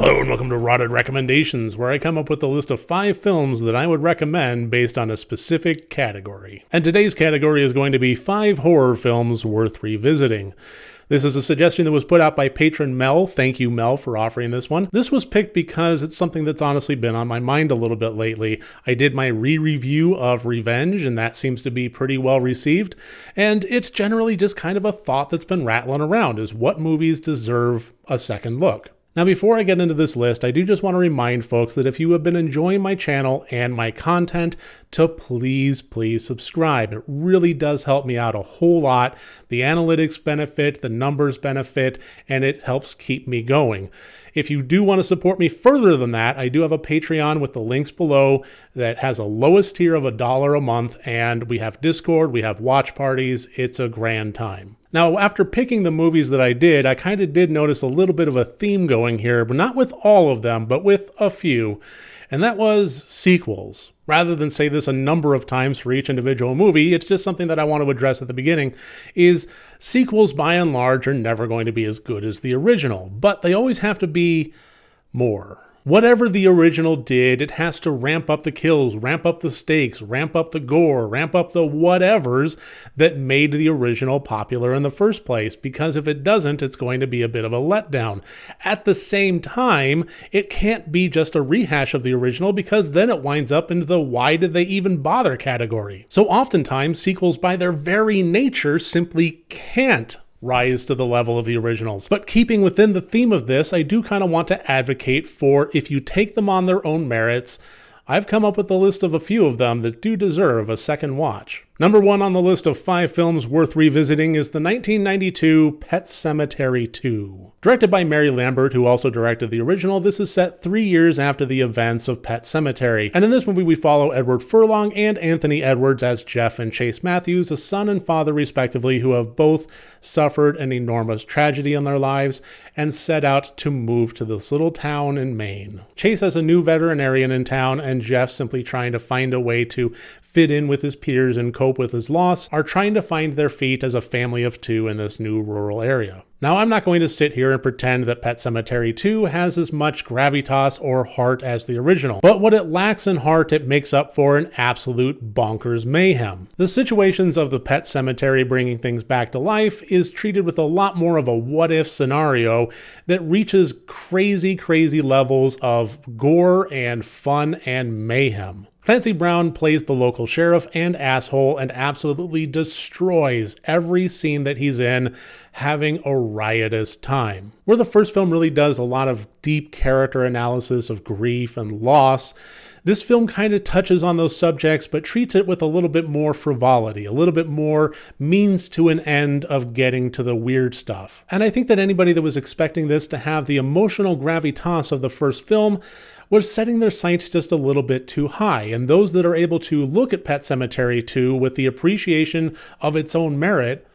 Hello and welcome to Rotted Recommendations, where I come up with a list of 5 films that I would recommend based on a specific category. And today's category is going to be 5 horror films worth revisiting. This is a suggestion that was put out by patron Mel. Thank you, Mel, for offering this one. This was picked because it's something that's honestly been on my mind a little bit lately. I did my re-review of Revenge, and that seems to be pretty well received. And it's generally just kind of a thought that's been rattling around, is what movies deserve a second look. Now, before I get into this list, I do just want to remind folks that if you have been enjoying my channel and my content, to please subscribe. It really does help me out a whole lot. The analytics benefit, the numbers benefit, and it helps keep me going. If you do want to support me further than that, I do have a Patreon with the links below that has a lowest tier of $1 a month, and we have Discord, we have watch parties. It's a grand time. Now, after picking the movies that I did, I kind of did notice a little bit of a theme going here, but not with all of them, but with a few, and that was sequels. Rather than say this a number of times for each individual movie, it's just something that I want to address at the beginning, is sequels by and large are never going to be as good as the original, but they always have to be more. Whatever the original did, it has to ramp up the kills, ramp up the stakes, ramp up the gore, ramp up the whatevers that made the original popular in the first place, because if it doesn't, it's going to be a bit of a letdown. At the same time, it can't be just a rehash of the original, because then it winds up into the why did they even bother category. So oftentimes, sequels by their very nature simply can't rise to the level of the originals. But keeping within the theme of this, I do kind of want to advocate for, if you take them on their own merits, I've come up with a list of a few of them that do deserve a second watch. Number 1 on the list of 5 films worth revisiting is the 1992 Pet Sematary 2. Directed by Mary Lambert, who also directed the original, this is set 3 years after the events of Pet Sematary. And in this movie, we follow Edward Furlong and Anthony Edwards as Jeff and Chase Matthews, a son and father respectively, who have both suffered an enormous tragedy in their lives and set out to move to this little town in Maine. Chase has a new veterinarian in town, and Jeff, simply trying to find a way to fit in with his peers and cope with his loss, are trying to find their feet as a family of 2 in this new rural area. Now, I'm not going to sit here and pretend that Pet Sematary 2 has as much gravitas or heart as the original, but what it lacks in heart, it makes up for in absolute bonkers mayhem. The situations of the Pet Sematary bringing things back to life is treated with a lot more of a what-if scenario that reaches crazy levels of gore and fun and mayhem. Clancy Brown plays the local sheriff and asshole and absolutely destroys every scene that he's in, having a riotous time. Where the first film really does a lot of deep character analysis of grief and loss, this film kind of touches on those subjects, but treats it with a little bit more frivolity, a little bit more means to an end of getting to the weird stuff. And I think that anybody that was expecting this to have the emotional gravitas of the first film was setting their sights just a little bit too high. And those that are able to look at Pet Sematary 2 with the appreciation of its own merit,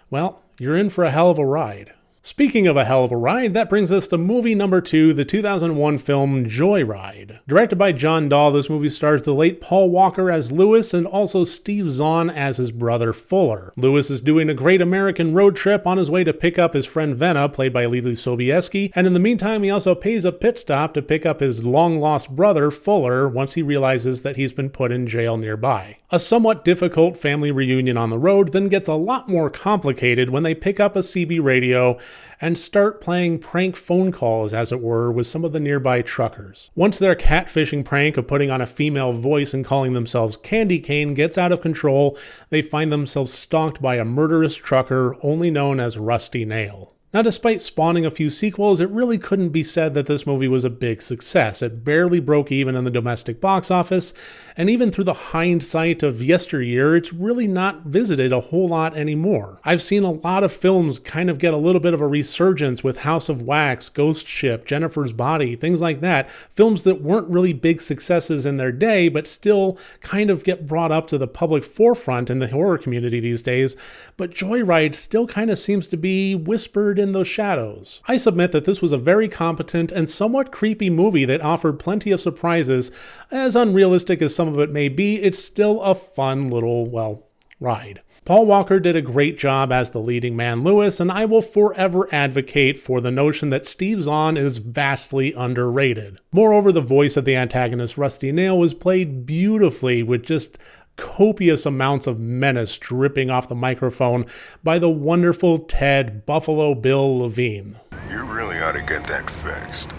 well, you're in for a hell of a ride. Speaking of a hell of a ride, that brings us to movie number 2, the 2001 film Joyride. Directed by John Dahl, this movie stars the late Paul Walker as Lewis and also Steve Zahn as his brother Fuller. Lewis is doing a great American road trip on his way to pick up his friend Venna, played by Leelee Sobieski, and in the meantime he also pays a pit stop to pick up his long-lost brother Fuller once he realizes that he's been put in jail nearby. A somewhat difficult family reunion on the road then gets a lot more complicated when they pick up a CB radio and start playing prank phone calls, as it were, with some of the nearby truckers. Once their catfishing prank of putting on a female voice and calling themselves Candy Cane gets out of control, they find themselves stalked by a murderous trucker only known as Rusty Nail. Now, despite spawning a few sequels, it really couldn't be said that this movie was a big success. It barely broke even in the domestic box office, and even through the hindsight of yesteryear, it's really not visited a whole lot anymore. I've seen a lot of films kind of get a little bit of a resurgence with House of Wax, Ghost Ship, Jennifer's Body, things like that. Films that weren't really big successes in their day, but still kind of get brought up to the public forefront in the horror community these days. But Joyride still kind of seems to be whispered in those shadows. I submit that this was a very competent and somewhat creepy movie that offered plenty of surprises. As unrealistic as some of it may be, it's still a fun little, well, ride. Paul Walker did a great job as the leading man Lewis, and I will forever advocate for the notion that Steve Zahn is vastly underrated. Moreover, the voice of the antagonist Rusty Nail was played beautifully with just copious amounts of menace dripping off the microphone by the wonderful Ted Buffalo Bill Levine. You really ought to get that fixed.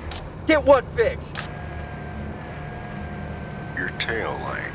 Get what fixed? Your tail light.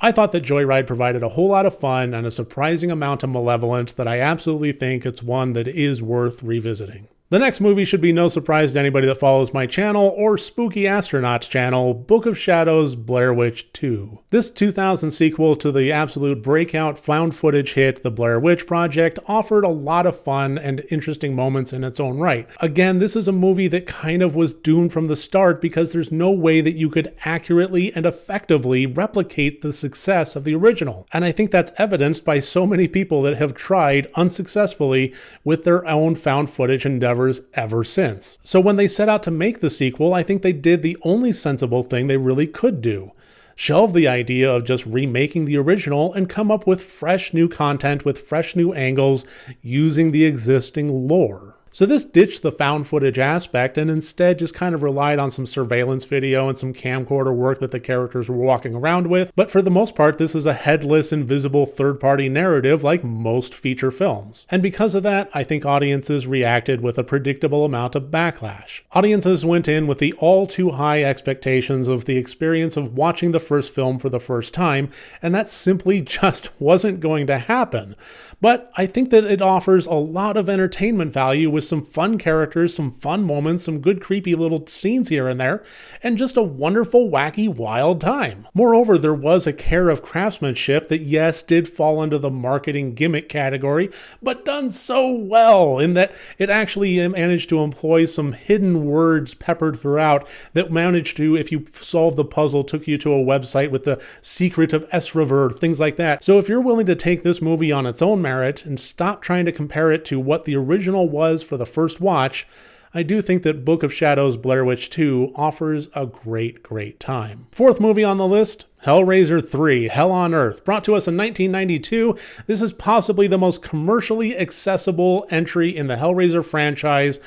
I thought that Joyride provided a whole lot of fun and a surprising amount of malevolence that I absolutely think it's one that is worth revisiting. The next movie should be no surprise to anybody that follows my channel or Spooky Astronauts channel, Book of Shadows Blair Witch 2. This 2000 sequel to the absolute breakout found footage hit The Blair Witch Project offered a lot of fun and interesting moments in its own right. Again, this is a movie that kind of was doomed from the start because there's no way that you could accurately and effectively replicate the success of the original. And I think that's evidenced by so many people that have tried unsuccessfully with their own found footage endeavors ever since. So when they set out to make the sequel, I think they did the only sensible thing they really could do. Shelve the idea of just remaking the original and come up with fresh new content with fresh new angles using the existing lore. So this ditched the found footage aspect and instead just kind of relied on some surveillance video and some camcorder work that the characters were walking around with. But for the most part, this is a headless, invisible third-party narrative like most feature films. And because of that, I think audiences reacted with a predictable amount of backlash. Audiences went in with the all too high expectations of the experience of watching the first film for the first time, and that simply just wasn't going to happen. But I think that it offers a lot of entertainment value with some fun characters, some fun moments, some good creepy little scenes here and there, and just a wonderful, wacky, wild time. Moreover, there was a care of craftsmanship that, yes, did fall under the marketing gimmick category, but done so well in that it actually managed to employ some hidden words peppered throughout that managed to, if you solved the puzzle, took you to a website with the secret of 𝗘𝗏𝗏, things like that. So if you're willing to take this movie on its own merit and stop trying to compare it to what the original was for the first watch, I do think that Book of Shadows Blair Witch 2 offers a great time. Fourth movie on the list, Hellraiser III, Hell on Earth. Brought to us in 1992, this is possibly the most commercially accessible entry in the Hellraiser franchise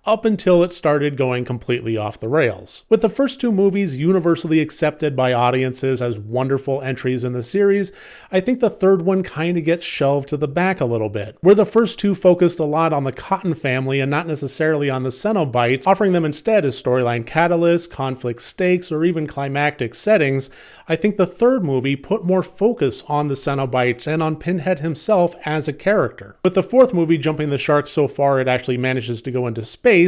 up until it started going completely off the rails. With the first two movies universally accepted by audiences as wonderful entries in the series, I think the third one kind of gets shelved to the back a little bit. Where the first two focused a lot on the Cotton family and not necessarily on the Cenobites, offering them instead as storyline catalysts, conflict stakes, or even climactic settings, I think the third movie put more focus on the Cenobites and on Pinhead himself as a character. With the fourth movie jumping the shark so far it actually manages to go into space,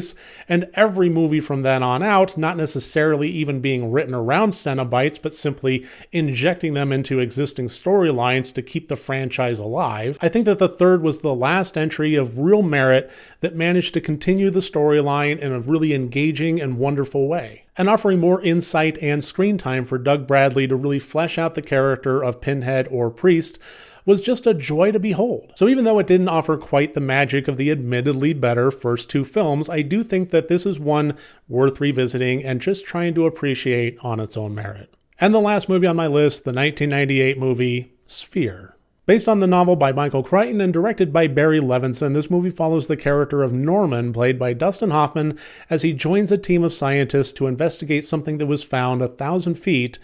and every movie from then on out not necessarily even being written around Cenobites, but simply injecting them into existing storylines to keep the franchise alive. I think that the third was the last entry of real merit that managed to continue the storyline in a really engaging and wonderful way, and offering more insight and screen time for Doug Bradley to really flesh out the character of Pinhead or Priest was just a joy to behold. So even though it didn't offer quite the magic of the admittedly better first two films, I do think that this is one worth revisiting and just trying to appreciate on its own merit. And the last movie on my list, the 1998 movie, Sphere. Based on the novel by Michael Crichton and directed by Barry Levinson, this movie follows the character of Norman, played by Dustin Hoffman, as he joins a team of scientists to investigate something that was found 1,000 feet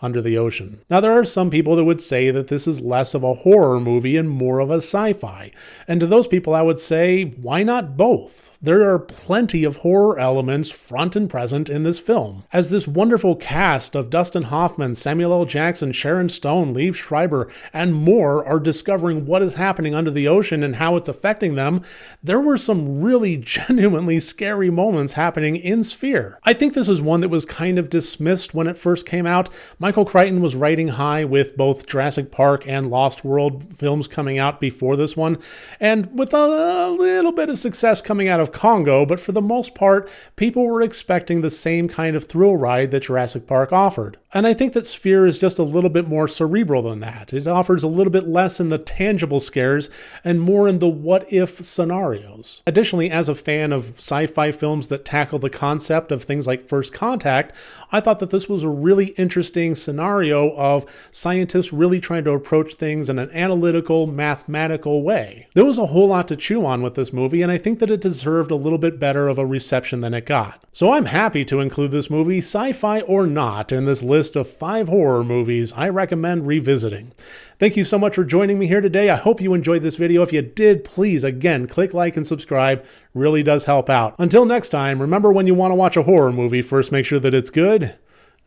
under the ocean. Now, there are some people that would say that this is less of a horror movie and more of a sci-fi. And to those people, I would say, why not both? There are plenty of horror elements front and present in this film, as this wonderful cast of Dustin Hoffman, Samuel L. Jackson, Sharon Stone, Liev Schreiber, and more are discovering what is happening under the ocean and how it's affecting them. There were some really genuinely scary moments happening in Sphere. I think this is one that was kind of dismissed when it first came out. Michael Crichton was riding high with both Jurassic Park and Lost World films coming out before this one, and with a little bit of success coming out of Congo, but for the most part, people were expecting the same kind of thrill ride that Jurassic Park offered. And I think that Sphere is just a little bit more cerebral than that. It offers a little bit less in the tangible scares and more in the what-if scenarios. Additionally, as a fan of sci-fi films that tackle the concept of things like First Contact, I thought that this was a really interesting scenario of scientists really trying to approach things in an analytical, mathematical way. There was a whole lot to chew on with this movie, and I think that it deserved a little bit better of a reception than it got. So I'm happy to include this movie, sci-fi or not, in this list of 5 horror movies I recommend revisiting. Thank you so much for joining me here today. I hope you enjoyed this video. If you did, please, again, click like and subscribe. Really does help out. Until next time, remember when you want to watch a horror movie, first make sure that it's good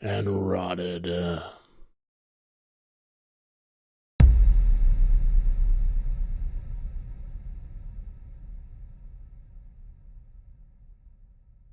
and rotted.